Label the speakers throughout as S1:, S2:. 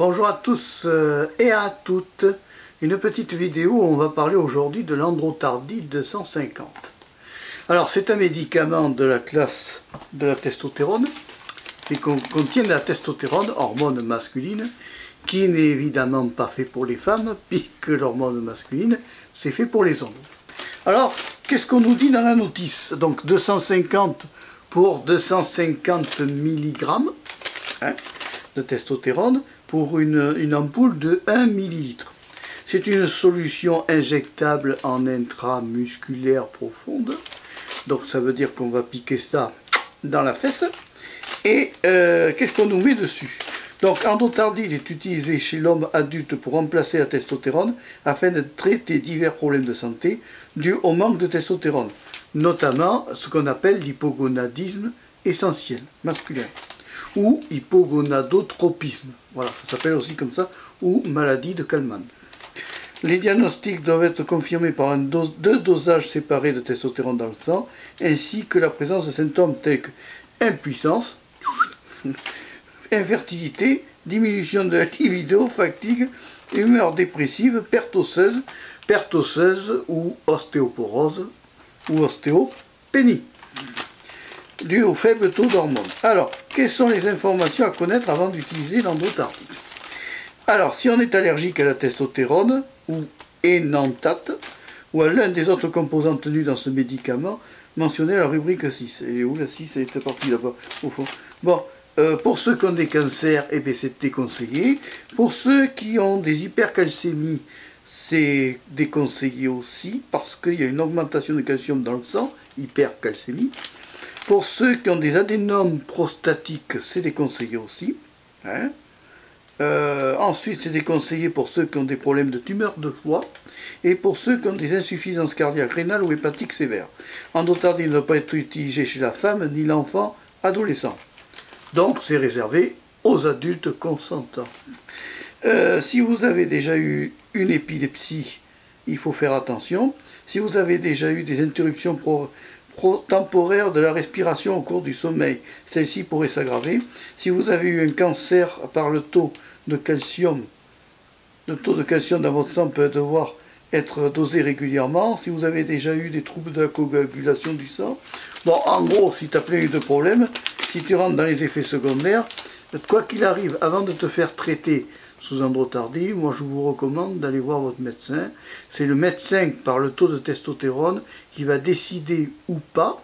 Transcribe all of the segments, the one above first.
S1: Bonjour à tous et à toutes. Une petite vidéo où on va parler aujourd'hui de l'androtardine 250. Alors c'est un médicament de la classe de la testostérone qui contient de la testostérone, hormone masculine, qui n'est évidemment pas fait pour les femmes, puisque l'hormone masculine c'est fait pour les hommes. Alors qu'est-ce qu'on nous dit dans la notice? Donc 250 pour 250 mg de testostérone pour une ampoule de 1 ml. C'est une solution injectable en intramusculaire profonde. Donc ça veut dire qu'on va piquer ça dans la fesse. Et qu'est-ce qu'on nous met dessus? Donc androtardine est utilisé chez l'homme adulte pour remplacer la testostérone afin de traiter divers problèmes de santé dus au manque de testostérone, notamment ce qu'on appelle l'hypogonadisme essentiel masculin ou hypogonadotropisme, voilà, ça s'appelle aussi comme ça, ou maladie de Kalman. Les diagnostics doivent être confirmés par deux dosages séparés de testostérone dans le sang, ainsi que la présence de symptômes tels que impuissance, infertilité, diminution de la libido, fatigue, humeur dépressive, perte osseuse ou ostéoporose ou ostéopénie, dû au faible taux d'hormones. Alors, quelles sont les informations à connaître avant d'utiliser l'androtardine? Alors, si on est allergique à la testostérone ou énanthate ou à l'un des autres composants tenus dans ce médicament, mentionnez la rubrique 6. Elle est où la 6? Elle était partie là-bas, au fond. Bon, pour ceux qui ont des cancers, eh bien, c'est déconseillé. Pour ceux qui ont des hypercalcémies, c'est déconseillé aussi, parce qu'il y a une augmentation de calcium dans le sang, hypercalcémie. Pour ceux qui ont des adénomes prostatiques, c'est déconseillé aussi. Ensuite, c'est déconseillé pour ceux qui ont des problèmes de tumeur de foie et pour ceux qui ont des insuffisances cardiaques, rénales ou hépatiques sévères. Androtardine ne doit pas être utilisé chez la femme ni l'enfant adolescent. Donc, c'est réservé aux adultes consentants. Si vous avez déjà eu une épilepsie, il faut faire attention. Si vous avez déjà eu des interruptions temporaire de la respiration au cours du sommeil, celle-ci pourrait s'aggraver. Si vous avez eu un cancer par le taux de calcium dans votre sang peut devoir être dosé régulièrement. Si vous avez déjà eu des troubles de la coagulation du sang, bon, en gros, si tu as plein de problèmes, si tu rentres dans les effets secondaires, quoi qu'il arrive, avant de te faire traiter sous androtardine, moi je vous recommande d'aller voir votre médecin. C'est le médecin par le taux de testostérone qui va décider ou pas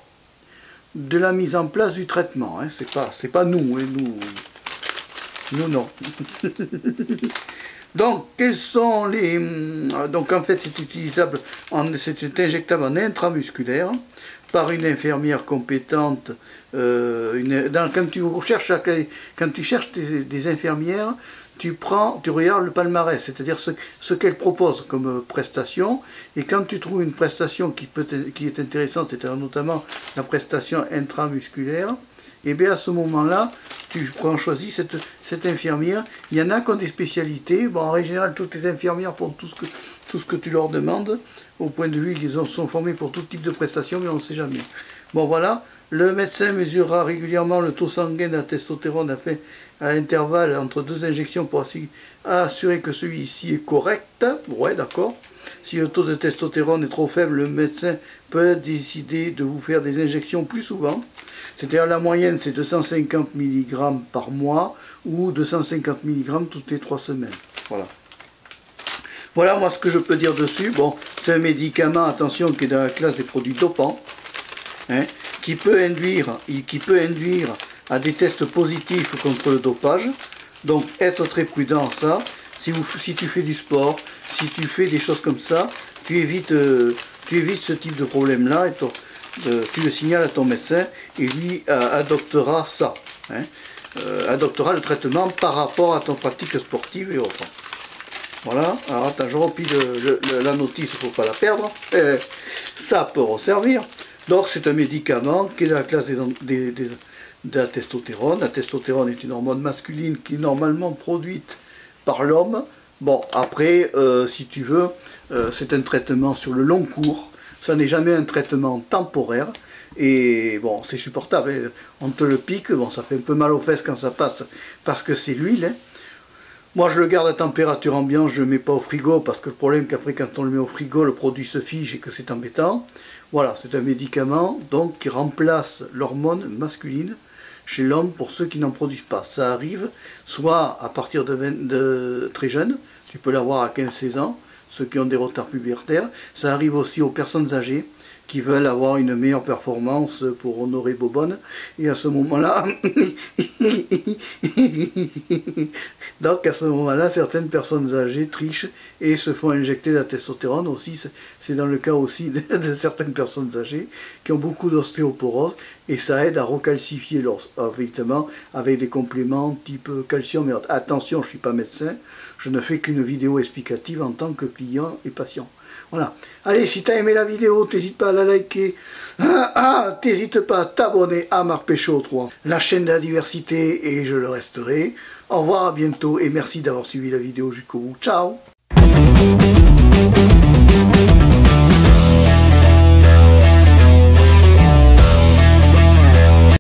S1: de la mise en place du traitement. C'est pas nous, nous non. Donc quels sont les... Donc en fait c'est utilisable, c'est injectable en intramusculaire par une infirmière compétente. Quand tu cherches des infirmières, tu regardes le palmarès, c'est-à-dire ce qu'elle propose comme prestation, et quand tu trouves une prestation qui est intéressante, c'est-à-dire notamment la prestation intramusculaire, et bien à ce moment-là, tu choisis cette infirmière. Il y en a qui ont des spécialités. Bon, en général, toutes les infirmières font tout ce que tu leur demandes. Au point de vue, ils sont formés pour tout type de prestations, mais on ne sait jamais. Bon, voilà. Le médecin mesurera régulièrement le taux sanguin de la testostérone à l'intervalle entre deux injections pour assurer que celui-ci est correct. Ouais, d'accord. Si le taux de testostérone est trop faible, le médecin peut décider de vous faire des injections plus souvent. C'est-à-dire la moyenne, c'est 250 mg par mois ou 250 mg toutes les 3 semaines. Voilà. Voilà moi ce que je peux dire dessus. Bon, c'est un médicament, attention, qui est dans la classe des produits dopants, qui peut induire à des tests positifs contre le dopage. Donc être très prudent à ça. Si tu fais du sport, si tu fais des choses comme ça, tu évites ce type de problème-là et tu le signales à ton médecin et lui adoptera ça. Adoptera le traitement par rapport à ton pratique sportive et autres. Voilà, alors attends, je remplis la notice, il ne faut pas la perdre. Ça peut resservir. Donc c'est un médicament qui est dans la classe de la testostérone. La testostérone est une hormone masculine qui est normalement produite par l'homme. Bon, après, si tu veux, c'est un traitement sur le long cours. Ça n'est jamais un traitement temporaire. Et bon, c'est supportable. On te le pique, bon, ça fait un peu mal aux fesses quand ça passe, parce que c'est l'huile. Moi je le garde à température ambiante, je ne le mets pas au frigo parce que le problème qu'après quand on le met au frigo, le produit se fige et que c'est embêtant. Voilà, c'est un médicament donc qui remplace l'hormone masculine chez l'homme pour ceux qui n'en produisent pas. Ça arrive soit à partir de très jeune, tu peux l'avoir à 15-16 ans, ceux qui ont des retards pubertaires. Ça arrive aussi aux personnes âgées qui veulent avoir une meilleure performance pour honorer Bobonne. Et à ce moment-là, donc à ce moment-là, certaines personnes âgées trichent et se font injecter de la testostérone aussi. C'est dans le cas aussi de certaines personnes âgées qui ont beaucoup d'ostéoporose et ça aide à recalcifier l'os, évidemment avec des compléments type calcium. Mais attention, je ne suis pas médecin, je ne fais qu'une vidéo explicative en tant que client et patient. Voilà. Allez, si tu as aimé la vidéo, n'hésite pas à la liker. N'hésite pas à t'abonner à Marc Péchaud 3, la chaîne de la diversité, et je le resterai. Au revoir, à bientôt, et merci d'avoir suivi la vidéo jusqu'au bout. Ciao!